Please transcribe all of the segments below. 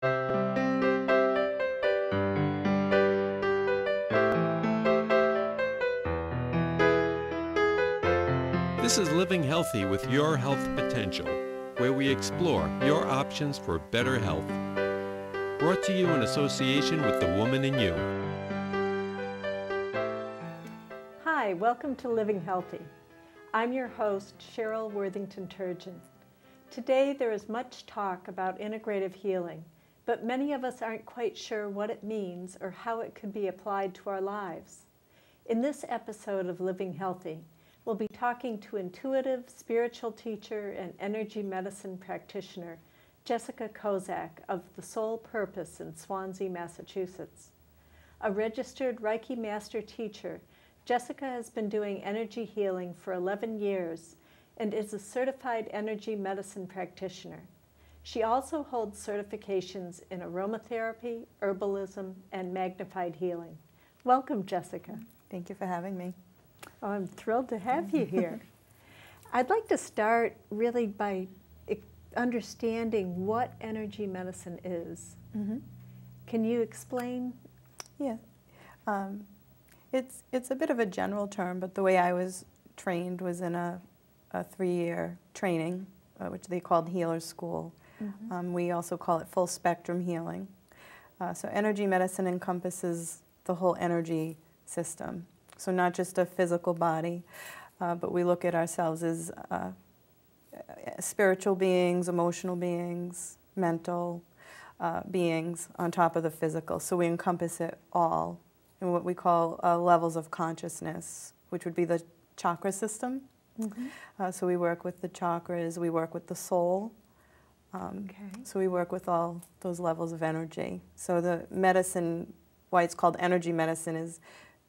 This is Living Healthy with Your Health Potential, where we explore your options for better health. Brought to you in association with The Woman in You. Hi, welcome to Living Healthy. I'm your host, Sheryl Worthington Turgeon. Today there is much talk about integrative healing, but many of us aren't quite sure what it means or how it could be applied to our lives. In this episode of Living Healthy, we'll be talking to intuitive spiritual teacher and energy medicine practitioner, Jessica Kozak of The Soul Purpose in Swansea, Massachusetts. A registered Reiki Master-Teacher, Jessica has been doing energy healing for 11 years and is a certified energy medicine practitioner. She also holds certifications in Aromatherapy, Herbalism, and Magnified Healing. Welcome, Jessica. Thank you for having me. Oh, I'm thrilled to have you here. I'd like to start really by understanding what energy medicine is. Mm-hmm. Can you explain? Yeah. It's a bit of a general term, but the way I was trained was in a 3-year training, which they called Healer School. Mm-hmm. We also call it full spectrum healing. So energy medicine encompasses the whole energy system. So not just a physical body, but we look at ourselves as spiritual beings, emotional beings, mental beings on top of the physical. So we encompass it all in what we call levels of consciousness, which would be the chakra system. Mm-hmm. So we work with the chakras, we work with the soul. So we work with all those levels of energy. So the medicine, why it's called energy medicine, is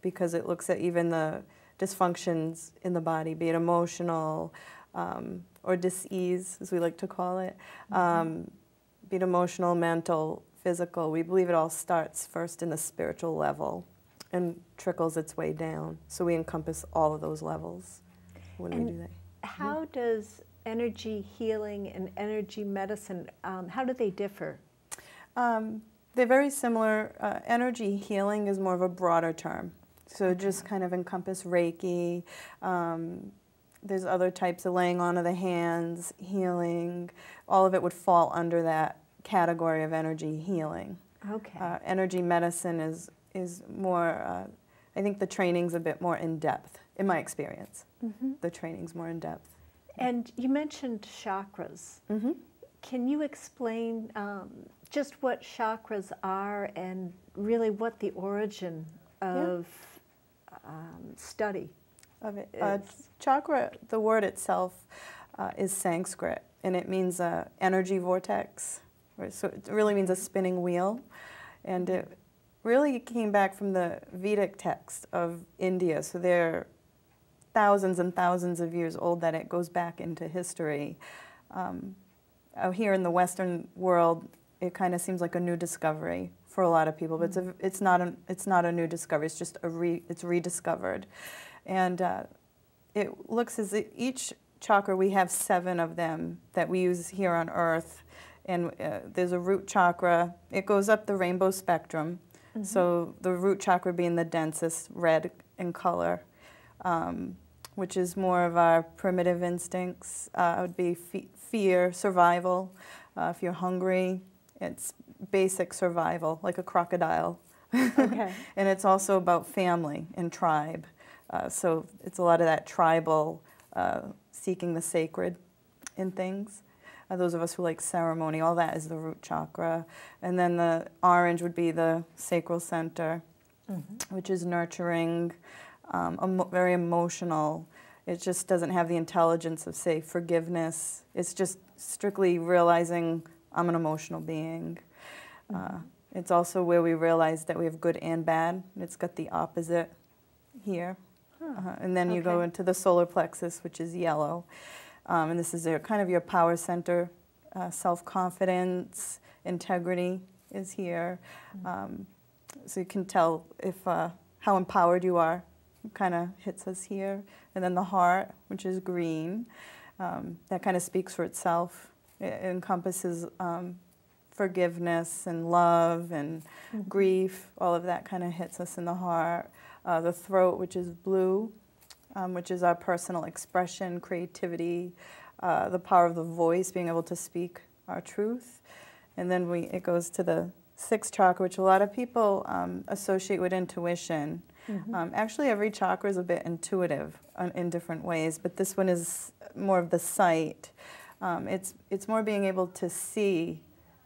because it looks at even the dysfunctions in the body, be it emotional or dis-ease, as we like to call it, be it emotional, mental, physical. We believe it all starts first in the spiritual level and trickles its way down. So we encompass all of those levels when we do that. How does energy healing and energy medicine, how do they differ? They're very similar. Energy healing is more of a broader term. So just kind of encompass Reiki. There's other types of laying on of the hands, healing. All of it would fall under that category of energy healing. Okay. Energy medicine is more, I think the training's a bit more in-depth, in my experience. Mm-hmm. The training's more in-depth. And you mentioned chakras. Mm-hmm. Can you explain just what chakras are and really what the origin of study of it is? Chakra, the word itself is Sanskrit, and it means energy vortex. So it really means a spinning wheel. And it really came back from the Vedic text of India. So they're thousands and thousands of years old that it goes back into history. Out here in the Western world, it kind of seems like a new discovery for a lot of people, but it's not a new discovery. It's just it's rediscovered, and it looks as if each chakra, we have 7 of them that we use here on Earth, and there's a root chakra. It goes up the rainbow spectrum. Mm-hmm. So the root chakra being the densest, red in color, which is more of our primitive instincts. It would be fear, survival. If you're hungry, it's basic survival, like a crocodile. Okay. And it's also about family and tribe. So it's a lot of that tribal, seeking the sacred in things. Those of us who like ceremony, all that is the root chakra. And then the orange would be the sacral center, mm-hmm. which is nurturing, very emotional. It just doesn't have the intelligence of, say, forgiveness. It's just strictly realizing I'm an emotional being. Mm-hmm. It's also where we realize that we have good and bad. It's got the opposite here. Huh. And then you go into the solar plexus, which is yellow. And this is kind of your power center, self-confidence, integrity is here. Mm-hmm. So you can tell if how empowered you are. It kind of hits us here. And then the heart, which is green, that kind of speaks for itself. It encompasses forgiveness and love and grief, all of that kind of hits us in the heart. The throat, which is blue, which is our personal expression, creativity, the power of the voice, being able to speak our truth. And then it goes to the sixth chakra, which a lot of people associate with intuition. Actually, every chakra is a bit intuitive in different ways, but this one is more of the sight. It's more being able to see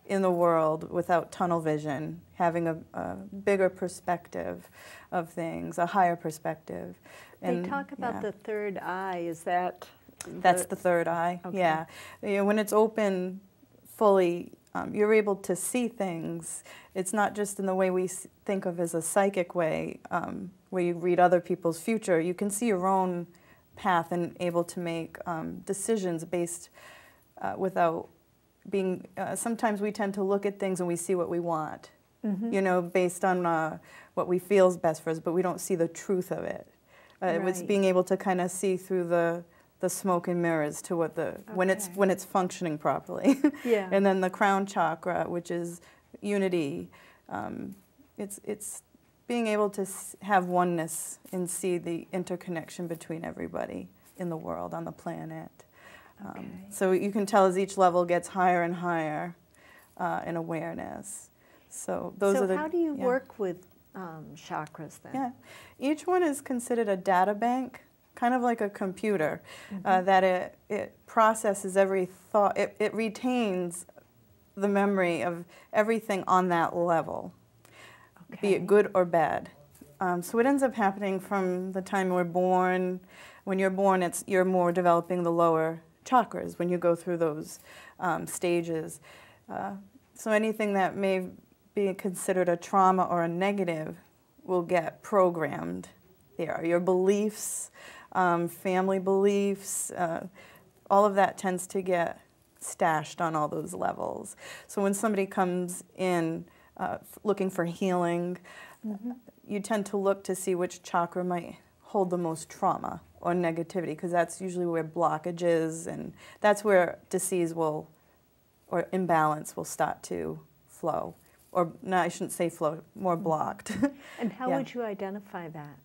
in the world without tunnel vision, having a bigger perspective of things, a higher perspective. They talk about the third eye. Is that? That's the third eye. Okay. Yeah. You know, when it's open fully, you're able to see things. It's not just in the way we think of as a psychic way, where you read other people's future. You can see your own path and able to make decisions based without being. Sometimes we tend to look at things and we see what we want, you know, based on what we feel is best for us, but we don't see the truth of it. It's being able to kind of see through the smoke and mirrors to what when it's functioning properly. Yeah. And then the crown chakra, which is unity, it's being able to have oneness and see the interconnection between everybody in the world, on the planet. So you can tell as each level gets higher and higher in awareness. So those are the. So how do you work with chakras then? Yeah, each one is considered a data bank, kind of like a computer, that it processes every thought. It retains the memory of everything on that level, be it good or bad. So what ends up happening from the time we're born, when you're born, you're more developing the lower chakras when you go through those stages. So anything that may be considered a trauma or a negative will get programmed there. Your beliefs, family beliefs, all of that tends to get stashed on all those levels. So when somebody comes in looking for healing, you tend to look to see which chakra might hold the most trauma or negativity, because that's usually where blockage is, and that's where disease or imbalance will start to flow. Or, no, I shouldn't say flow, more blocked. And how would you identify that?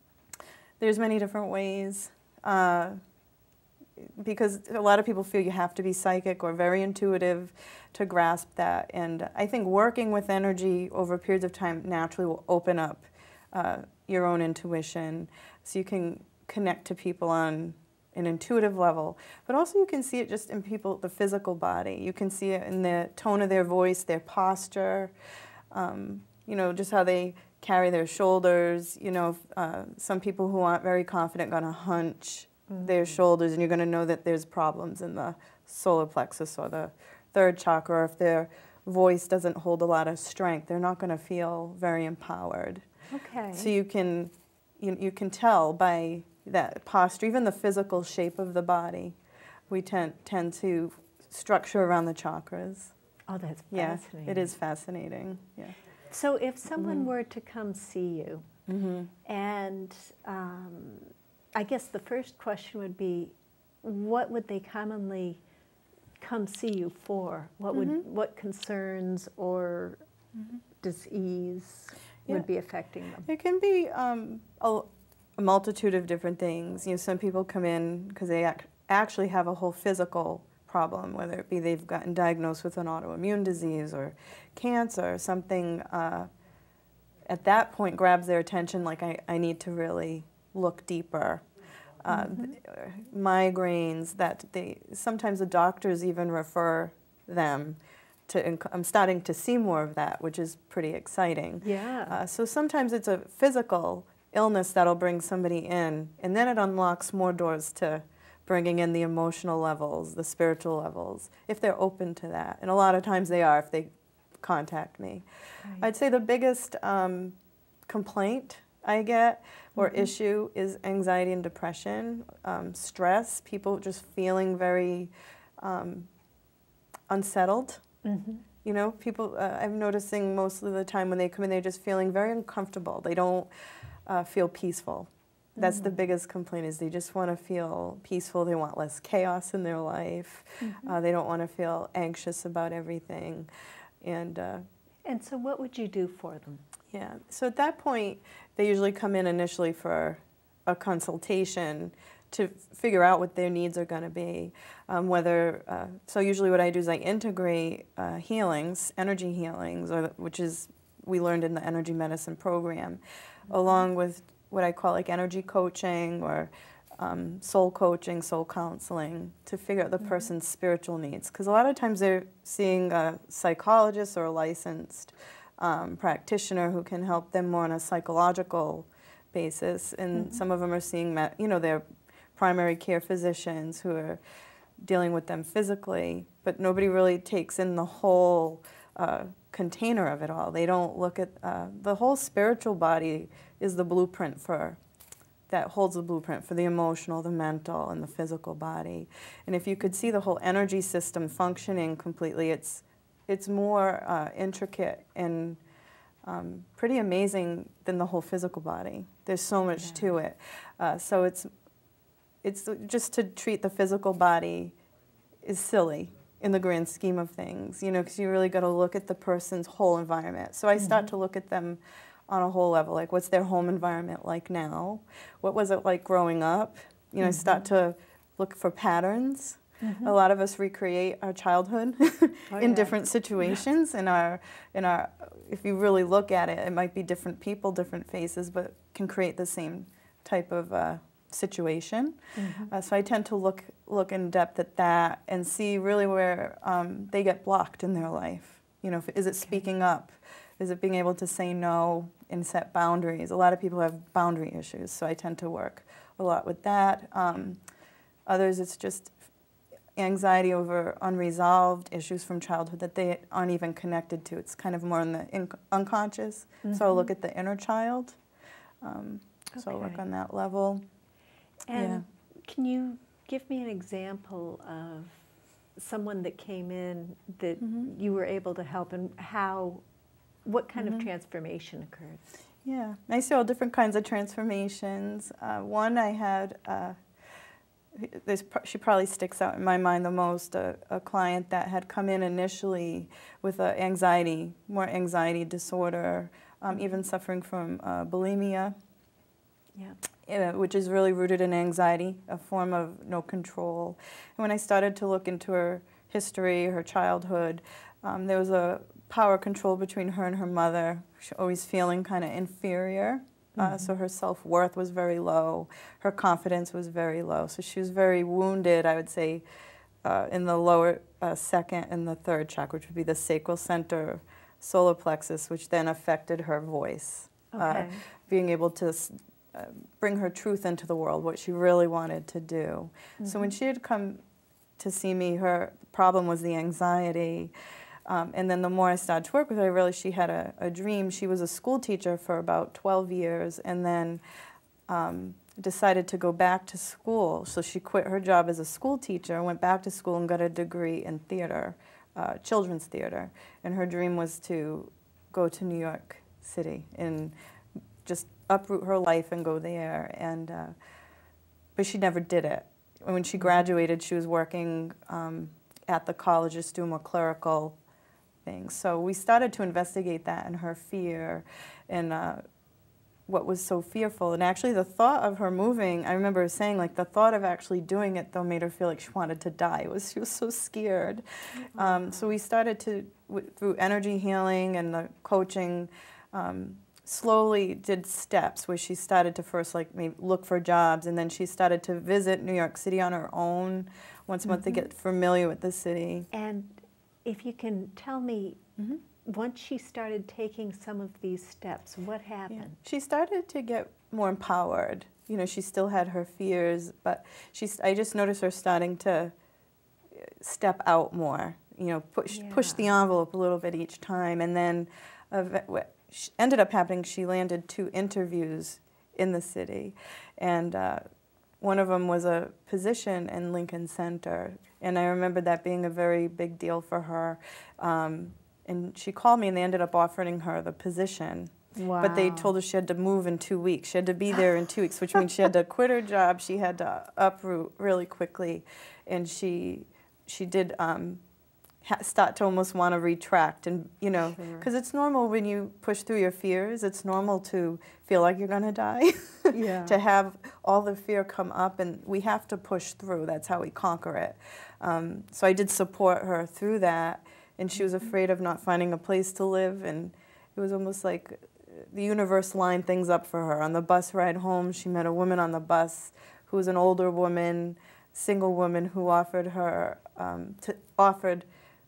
There's many different ways, because a lot of people feel you have to be psychic or very intuitive to grasp that. And I think working with energy over periods of time naturally will open up your own intuition, so you can connect to people on an intuitive level. But also you can see it just in people, the physical body. You can see it in the tone of their voice, their posture, you know, just how they carry their shoulders. You know, some people who aren't very confident are going to hunch their shoulders, and you're going to know that there's problems in the solar plexus or the third chakra. Or if their voice doesn't hold a lot of strength, they're not going to feel very empowered. Okay. So you can tell by that posture, even the physical shape of the body. We tend to structure around the chakras. Oh, that's fascinating. Yeah, it is fascinating. Yeah. So if someone were to come see you, and I guess the first question would be, what would they commonly come see you for? What concerns or disease would be affecting them? It can be a multitude of different things. You know, some people come in because they actually have a whole physical problem, whether it be they've gotten diagnosed with an autoimmune disease or cancer, or something at that point grabs their attention, like I need to really look deeper. Migraines, that sometimes the doctors even refer them to. I'm starting to see more of that, which is pretty exciting. Yeah. So sometimes it's a physical illness that'll bring somebody in, and then it unlocks more doors to bringing in the emotional levels, the spiritual levels, if they're open to that. And a lot of times they are if they contact me. Right. I'd say the biggest complaint I get or issue is anxiety and depression, stress, people just feeling very unsettled. You know, people, I'm noticing most of the time when they come in, they're just feeling very uncomfortable. They don't feel peaceful. That's the biggest complaint, is they just want to feel peaceful. They want less chaos in their life. They don't want to feel anxious about everything. And so what would you do for them? Yeah, so at that point, they usually come in initially for a consultation to figure out what their needs are going to be. So usually what I do is I integrate healings, energy healings, which is we learned in the Energy Medicine program, along with what I call like energy coaching or soul coaching, soul counseling, to figure out the person's spiritual needs. Because a lot of times they're seeing a psychologist or a licensed practitioner who can help them more on a psychological basis, and some of them are seeing, their primary care physicians who are dealing with them physically, but nobody really takes in the whole container of it all. They don't look at the whole spiritual body is the blueprint that holds the blueprint for the emotional, the mental, and the physical body. And if you could see the whole energy system functioning completely, it's more intricate and pretty amazing than the whole physical body. There's so much to it. So it's just to treat the physical body is silly in the grand scheme of things, because you really got to look at the person's whole environment. So I start to look at them on a whole level, like what's their home environment like now? What was it like growing up? I start to look for patterns. A lot of us recreate our childhood in different situations. If you really look at it, it might be different people, different faces, but can create the same type of situation. So I tend to look in depth at that and see really where they get blocked in their life. Is it speaking up? Is it being able to say no and set boundaries? A lot of people have boundary issues, so I tend to work a lot with that. Others, it's just anxiety over unresolved issues from childhood that they aren't even connected to. It's kind of more in the unconscious. So I'll look at the inner child. So I'll work on that level. And can you give me an example of someone that came in that you were able to help, and what kind of transformation occurred? Yeah, I see all different kinds of transformations. One I had, she probably sticks out in my mind the most, a client that had come in initially with more anxiety disorder, even suffering from bulimia, which is really rooted in anxiety, a form of no control. And when I started to look into her history, her childhood, there was a power control between her and her mother. She always feeling kind of inferior. So her self-worth was very low. Her confidence was very low. So she was very wounded, I would say, in the lower second and the third chakra, which would be the sacral center, solar plexus, which then affected her voice. Being able to bring her truth into the world, what she really wanted to do. So when she had come to see me, her problem was the anxiety. And then the more I started to work with her, I realized she had a dream. She was a school teacher for about 12 years and then decided to go back to school. So she quit her job as a school teacher, went back to school and got a degree in theater, children's theater. And her dream was to go to New York City and just uproot her life and go there. But she never did it. When she graduated, she was working at the college, just doing more clerical things. So we started to investigate that and her fear and what was so fearful. And actually the thought of her moving, I remember her saying, like, the thought of actually doing it, though, made her feel like she wanted to die. She was so scared. So we started to, through energy healing and the coaching, slowly did steps where she started to first maybe look for jobs, and then she started to visit New York City on her own once a month to get familiar with the city. And if you can tell me, once she started taking some of these steps, what happened? She started to get more empowered. She still had her fears, but I just noticed her starting to step out more, push the envelope a little bit each time. And then what ended up happening, she landed 2 interviews in the city. And one of them was a position in Lincoln Center. And I remember that being a very big deal for her. And she called me and they ended up offering her the position. Wow. But they told her she had to move in 2 weeks. She had to be there in 2 weeks, which means she had to quit her job. She had to uproot really quickly. And she did start to almost want to retract, and Sure. because it's normal when you push through your fears, it's normal to feel like you're going to die. Yeah. To have all the fear come up, and we have to push through. That's how we conquer it. So I did support her through that, and she was afraid of not finding a place to live, and it was almost like the universe lined things up for her. On the bus ride home, she met a woman on the bus who was an older woman, single woman, who offered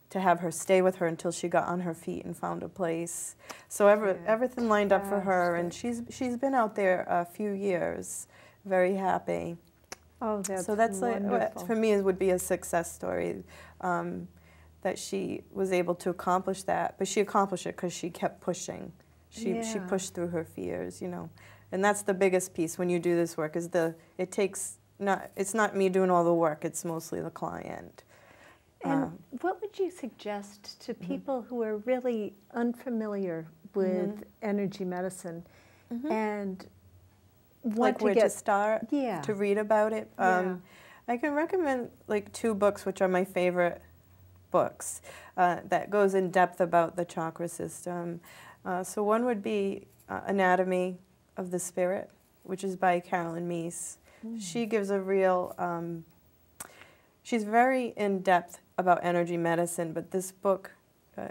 to have her stay with her until she got on her feet and found a place. So everything lined up for her, and she's been out there a few years, very happy. Oh, that's so that's wonderful. like, for me, it would be a success story, that she was able to accomplish that. But she accomplished it because she kept pushing. She pushed through her fears, and that's the biggest piece when you do this work. Is it's not me doing all the work. It's mostly the client. And what would you suggest to people who are really unfamiliar with energy medicine and want like to where to start to read about it? I can recommend like 2 books, which are my favorite books, that goes in depth about the chakra system. So one would be Anatomy of the Spirit, which is by Carolyn Meese. She gives a real, she's very in-depth about energy medicine, but this book,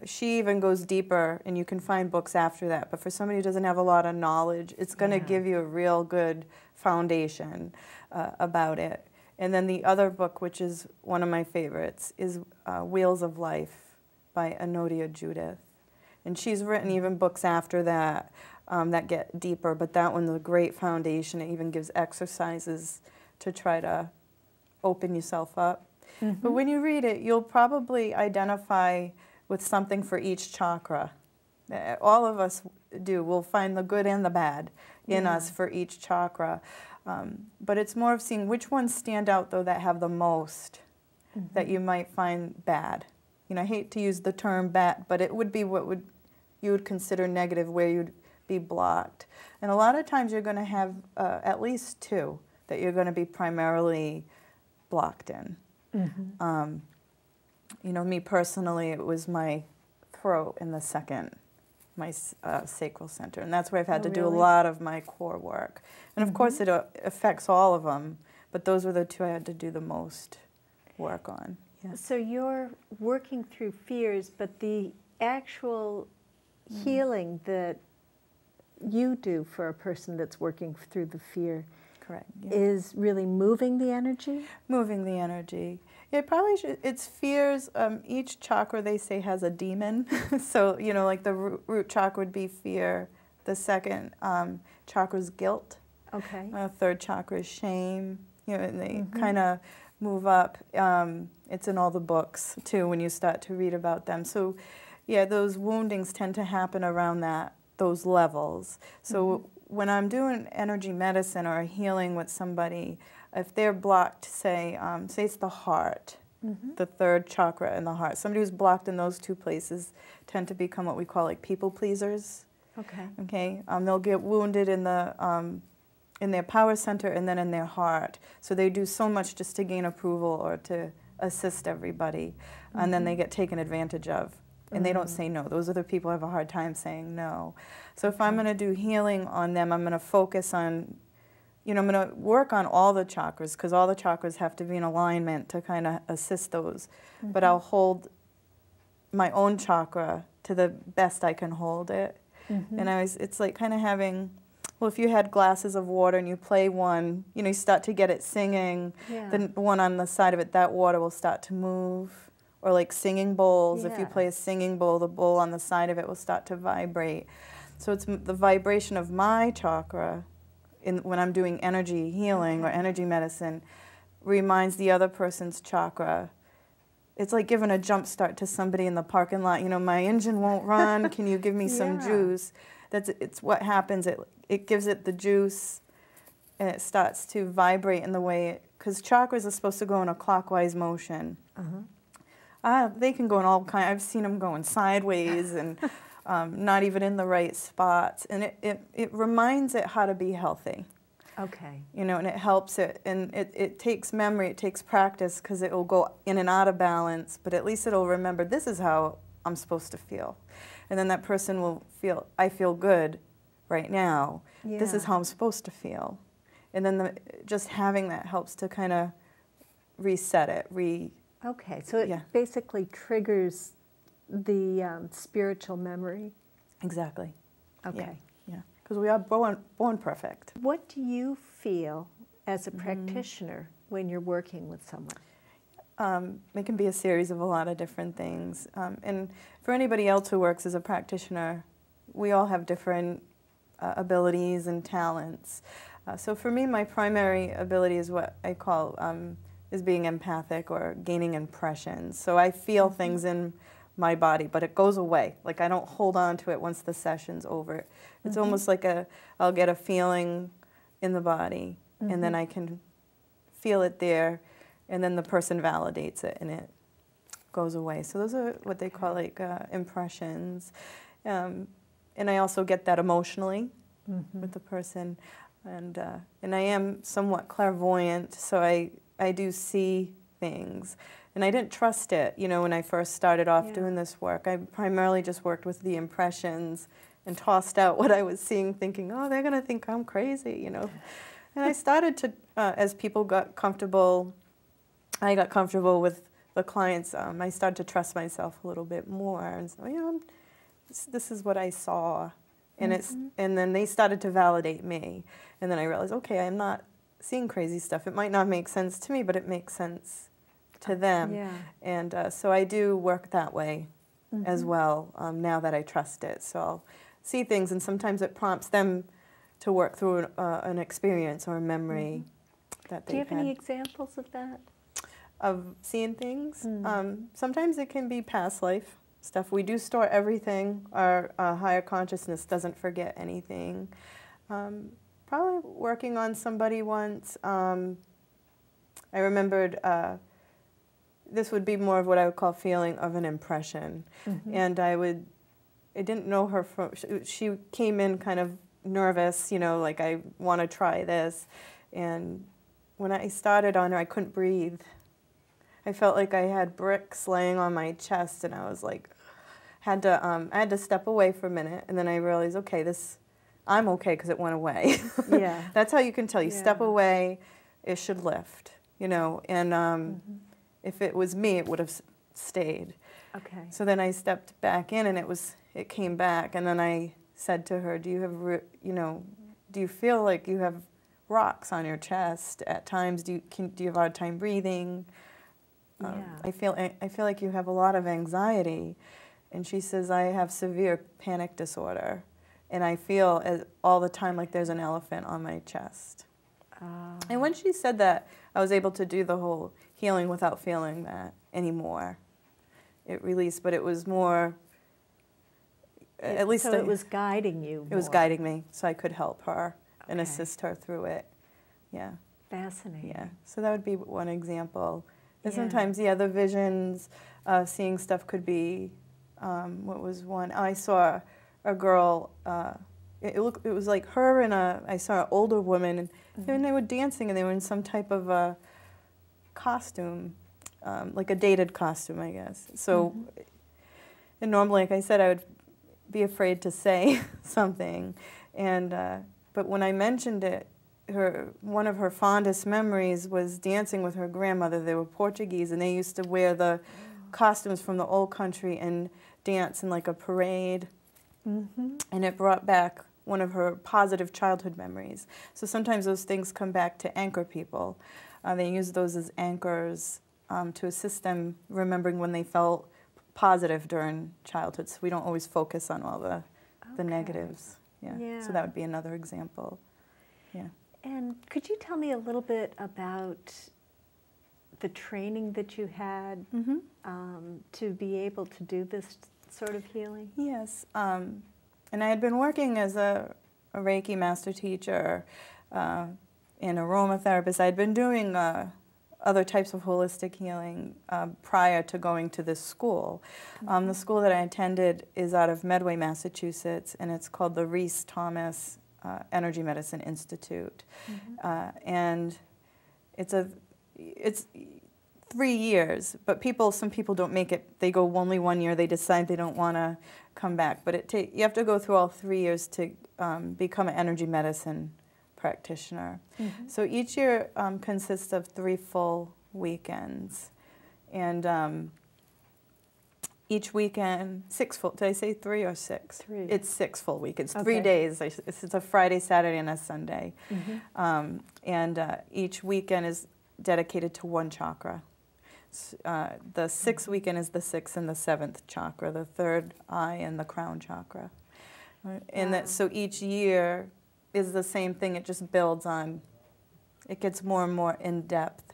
she even goes deeper, and you can find books after that. But for somebody who doesn't have a lot of knowledge, it's going to give you a real good foundation about it. And then the other book, which is one of my favorites, is Wheels of Life by Anodia Judith. And she's written even books after that that get deeper, but that one's a great foundation. It even gives exercises to try to open yourself up. But when you read it, you'll probably identify with something for each chakra. All of us do. We'll find the good and the bad in us for each chakra. But it's more of seeing which ones stand out, though, that have the most that you might find bad. I hate to use the term bad, but it would be what you would consider negative, where you'd be blocked. And a lot of times you're going to have at least 2 that you're going to be primarily blocked in. Me personally, it was my throat in the second, my sacral center. And that's where I've had to do a lot of my core work. And of course it affects all of them, but those were the 2 I had to do the most work on. So you're working through fears, but the actual healing that you do for a person that's working through the fear is really moving the energy? Moving the energy. It probably should. It's fears. Each chakra, they say, has a demon. So, like the root chakra would be fear. The second chakra is guilt. Okay. Third chakra is shame. And they kind of move up. It's in all the books, too, when you start to read about them. So, those woundings tend to happen around those levels. So when I'm doing energy medicine or healing with somebody, if they're blocked, say it's the heart, the third chakra in the heart, somebody who's blocked in those 2 places tend to become what we call like people pleasers. Okay. They'll get wounded in their power center and then in their heart. So they do so much just to gain approval or to assist everybody, and then they get taken advantage of. And they don't say no. Those are the people who have a hard time saying no. So if I'm going to do healing on them, I'm going to focus on, I'm going to work on all the chakras, because all the chakras have to be in alignment to kind of assist those. But I'll hold my own chakra to the best I can hold it. And it's like kind of having, well, if you had glasses of water and you play one, you start to get it singing, then the one on the side of it, that water will start to move. Or like singing bowls, if you play a singing bowl, the bowl on the side of it will start to vibrate. So it's the vibration of my chakra when I'm doing energy healing or energy medicine reminds the other person's chakra. It's like giving a jump start to somebody in the parking lot. My engine won't run. Can you give me some juice? It's what happens. It gives it the juice, and it starts to vibrate in the way because chakras are supposed to go in a clockwise motion. They can go in all kinds. I've seen them going sideways and not even in the right spots. And it reminds it how to be healthy. Okay. You know, and it helps it, and it takes memory, it takes practice, because it will go in and out of balance, but at least it'll remember, this is how I'm supposed to feel. And then that person will feel, I feel good right now. Yeah. This is how I'm supposed to feel. And then just having that helps to kind of reset it, Okay, so it basically triggers the spiritual memory. Exactly. Okay. Yeah, because we are born perfect. What do you feel as a practitioner when you're working with someone? It can be a series of a lot of different things. And for anybody else who works as a practitioner, we all have different abilities and talents. So for me, my primary ability is what I call is being empathic or gaining impressions. So I feel things in my body, but it goes away. Like, I don't hold on to it once the session's over. It's almost like I'll get a feeling in the body, and then I can feel it there, and then the person validates it, and it goes away. So those are what they call like impressions. And I also get that emotionally with the person. And I am somewhat clairvoyant, so I do see things. And I didn't trust it, you know, when I first started off doing this work. I primarily just worked with the impressions and tossed out what I was seeing, thinking, oh, they're going to think I'm crazy, you know. And I started to, as people got comfortable, I got comfortable with the clients, I started to trust myself a little bit more. And so, you know, this is what I saw. And and then they started to validate me. And then I realized, okay, I'm not seeing crazy stuff. It might not make sense to me, but it makes sense to them. Yeah. And so I do work that way as well, now that I trust it. So I'll see things, and sometimes it prompts them to work through an experience or a memory that they've had. Do you have any examples of that? Of seeing things? Sometimes it can be past life stuff. We do store everything. Our higher consciousness doesn't forget anything. Probably working on somebody once, I remembered this would be more of what I would call feeling of an impression. And I didn't know her from, she came in kind of nervous, you know, like, I want to try this. And when I started on her, I couldn't breathe. I felt like I had bricks laying on my chest, and I was like, I had to step away for a minute, and then I realized, okay, I'm okay because it went away. Yeah. That's how you can tell. You step away, it should lift, you know. And if it was me, it would have stayed. Okay. So then I stepped back in, and it came back, and then I said to her, do you feel like you have rocks on your chest at times? Do you have a hard time breathing? I feel like you have a lot of anxiety. And she says, I have severe panic disorder, and I feel all the time like there's an elephant on my chest. And when she said that, I was able to do the whole healing without feeling that anymore. It released, but it was more, at least so it was guiding you. It was guiding me, so I could help her and assist her through it. Yeah. Fascinating. Yeah. So that would be one example. And sometimes, the visions, seeing stuff could be, what was one? I saw a girl, it was like her and I saw an older woman, and they were dancing, and they were in some type of costume, like a dated costume, I guess. So, and normally, like I said, I would be afraid to say something, and but when I mentioned it, one of her fondest memories was dancing with her grandmother. They were Portuguese, and they used to wear the costumes from the old country and dance in like a parade. And it brought back one of her positive childhood memories. So sometimes those things come back to anchor people. They use those as anchors to assist them remembering when they felt positive during childhood. So we don't always focus on all the negatives. So that would be another example. Yeah. And could you tell me a little bit about the training that you had to be able to do this sort of healing? Yes. And I had been working as a Reiki Master-Teacher and Aromatherapist. I had been doing other types of holistic healing prior to going to this school. The school that I attended is out of Medway, Massachusetts, and it's called the Reese Thomas Energy Medicine Institute. And it's 3 years, but some people don't make it. They go only 1 year, they decide they don't want to come back. But you have to go through all 3 years to become an energy medicine practitioner. So each year consists of 3 full weekends. And each weekend, 6 full, did I say 3 or 6? 3. It's 6 full weekends, 3 days. It's a Friday, Saturday, and a Sunday. And each weekend is dedicated to one chakra. The 6th weekend is the 6th and the 7th chakra, the 3rd eye and the crown chakra. And so each year is the same thing, it just builds on, it gets more and more in depth.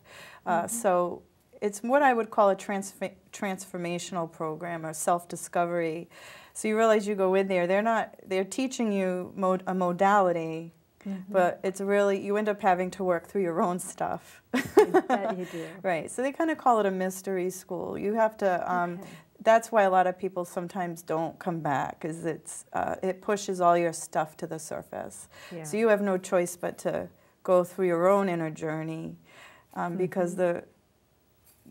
So it's what I would call a transformational program or self-discovery. So you realize you go in there, they're teaching you a modality, but it's really, you end up having to work through your own stuff. I bet you do. Right, so they kind of call it a mystery school. You have to, that's why a lot of people sometimes don't come back, is it pushes all your stuff to the surface. So you have no choice but to go through your own inner journey, because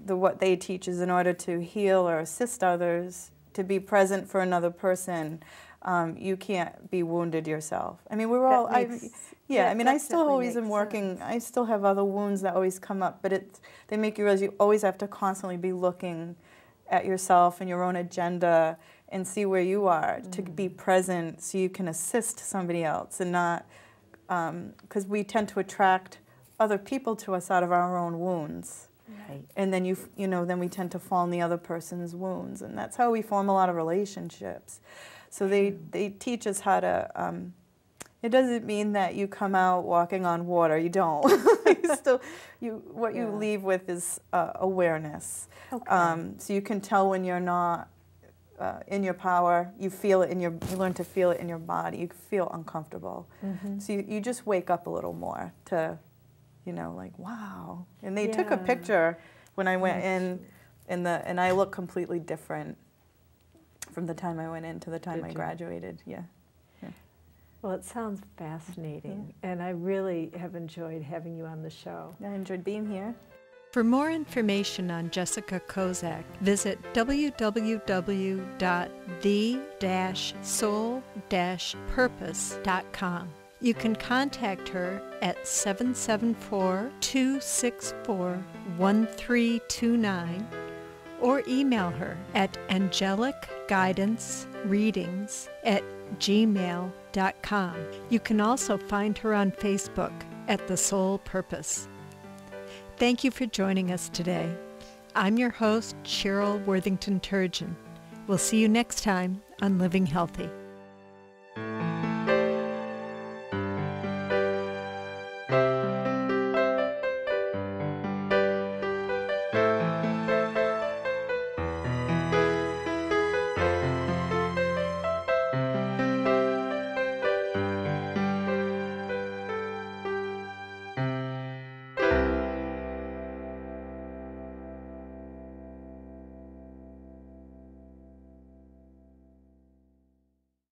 what they teach is in order to heal or assist others, to be present for another person, you can't be wounded yourself. I mean, we're all, I still always am working, I still have other wounds that always come up, but they make you realize you always have to constantly be looking at yourself and your own agenda and see where you are, to be present so you can assist somebody else and not, because we tend to attract other people to us out of our own wounds. And then then we tend to fall in the other person's wounds, and that's how we form a lot of relationships. So they teach us how to. It doesn't mean that you come out walking on water. You don't. What you leave with is awareness. So you can tell when you're not in your power. You feel it you learn to feel it in your body. You feel uncomfortable. So you just wake up a little more to. Like, wow. And they took a picture when I went in, and I look completely different from the time I went in to the time I graduated. Well, it sounds fascinating, and I really have enjoyed having you on the show. I enjoyed being here. For more information on Jessica Kozak, visit www.the-soul-purpose.com. You can contact her at 774-264-1329 or email her at angelicguidancereadings@gmail.com. You can also find her on Facebook at The Soul Purpose. Thank you for joining us today. I'm your host, Sheryl Worthington Turgeon. We'll see you next time on Living Healthy.